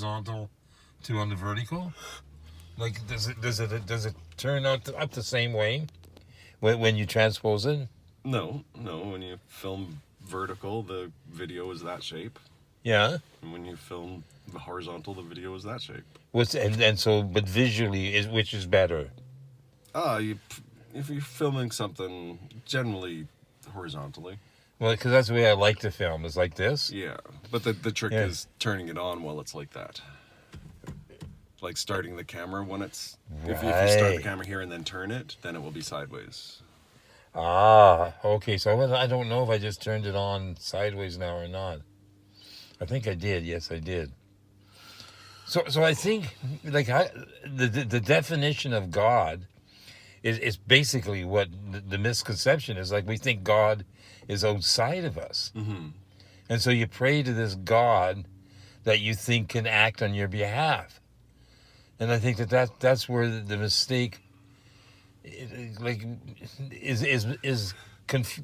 horizontal to on the vertical? Like, does it turn out up the same way when you transpose it? No. When you film vertical, the video is that shape. Yeah. And when you film the horizontal, the video is that shape. But visually, which is better? If you're filming something generally horizontally. Well, because that's the way I like to film, is like this. Yeah, but the trick is turning it on while it's like that. Like starting the camera when it's... Right. If you start the camera here and then turn it, then it will be sideways. Ah, okay. So I don't know if I just turned it on sideways now or not. I think I did. Yes, I did. So I think the definition of God is basically what the misconception is. Like, we think God is outside of us. Mm-hmm. And so you pray to this God that you think can act on your behalf. And I think that's where the mistake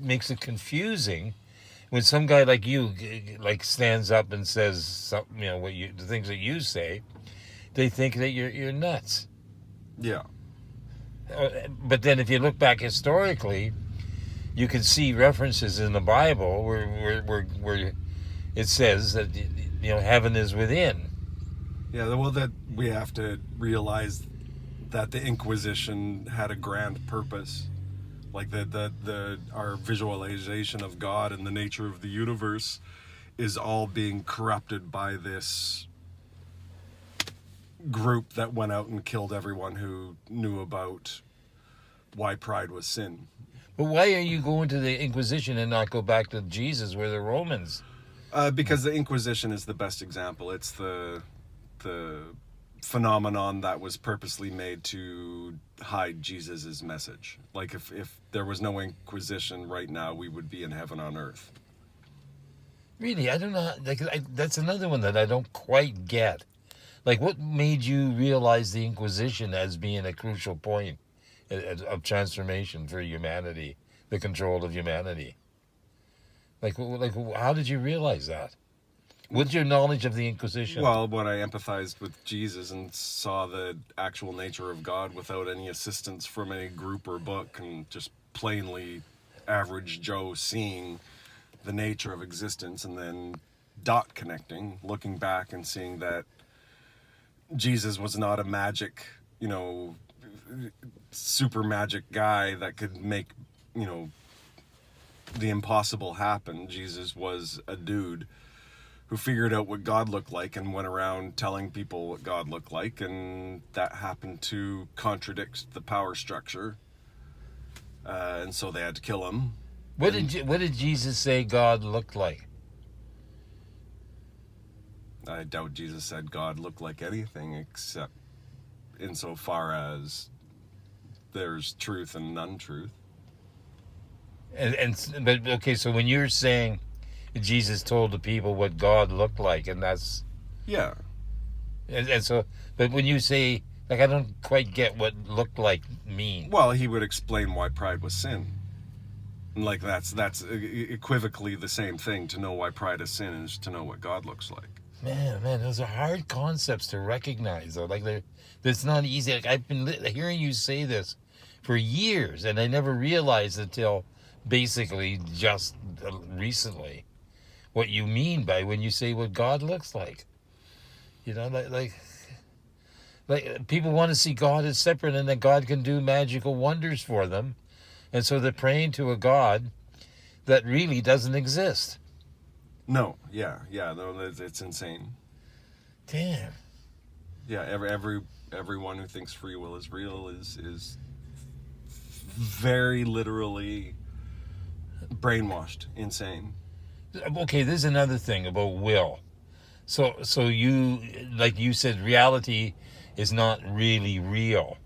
makes it confusing when some guy like you stands up and says something, the things that you say. They think that you're nuts. Yeah. But then if you look back historically, you can see references in the Bible where it says that heaven is within. Yeah, well, that we have to realize that the Inquisition had a grand purpose. Like our visualization of God and the nature of the universe is all being corrupted by this group that went out and killed everyone who knew about why pride was sin. But why are you going to the Inquisition and not go back to Jesus, where the Romans? Because the Inquisition is the best example. It's the phenomenon that was purposely made to hide Jesus's message. Like, if there was no Inquisition right now, we would be in heaven on earth. Really, I don't know. That's another one that I don't quite get. Like, what made you realize the Inquisition as being a crucial point of transformation for humanity, the control of humanity? Like, how did you realize that? What's your knowledge of the Inquisition? Well, when I empathized with Jesus and saw the actual nature of God without any assistance from any group or book, and just plainly average Joe seeing the nature of existence, and then dot connecting, looking back and seeing that Jesus was not a magic, super magic guy that could make, the impossible happen. Jesus was a dude who figured out what God looked like and went around telling people what God looked like, and that happened to contradict the power structure, and so they had to kill him. What did Jesus say God looked like? I doubt Jesus said God looked like anything, except insofar as there's truth and untruth. But okay, so when you're saying Jesus told the people what God looked like, and that's... Yeah. And so, but when you say, like, I don't quite get what looked like mean. Well, he would explain why pride was sin. And like, that's equivocally the same thing. To know why pride is sin is to know what God looks like. Man, those are hard concepts to recognize, though. Like, it's not easy. Like, I've been hearing you say this for years, and I never realized until basically just recently what you mean by when you say what God looks like. Like people want to see God as separate, and that God can do magical wonders for them, and so they're praying to a God that really doesn't exist. No, no, it's insane. Damn. Yeah, everyone who thinks free will is real is very literally brainwashed, insane. Okay, there's another thing about will. So you, like you said, reality is not really real.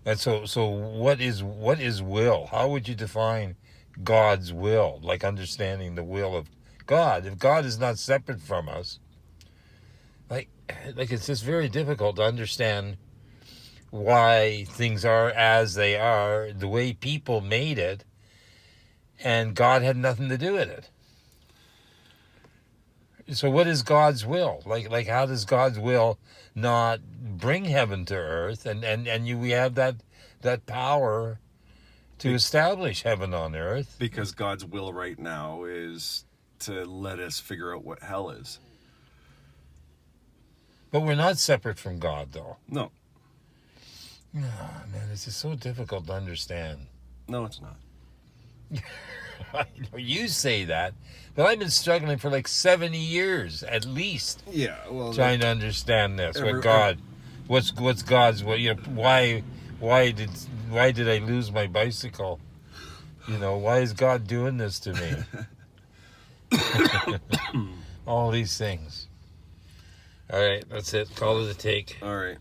And so what is will? How would you define God's will? Like, understanding the will of God. If God is not separate from us, like it's just very difficult to understand why things are as they are, the way people made it, and God had nothing to do with it. So what is God's will? Like how does God's will not bring heaven to earth, we have that power to establish heaven on earth? Because God's will right now is to let us figure out what hell is. But we're not separate from God, though. No. Oh, man, this is so difficult to understand. No, it's not. I know you say that, but I've been struggling for like 70 years at least, Yeah, well, trying to understand this. What's God's will? You know, why did I lose my bicycle? You know, why is God doing this to me? All these things. All right, that's it. Call it a take. all right.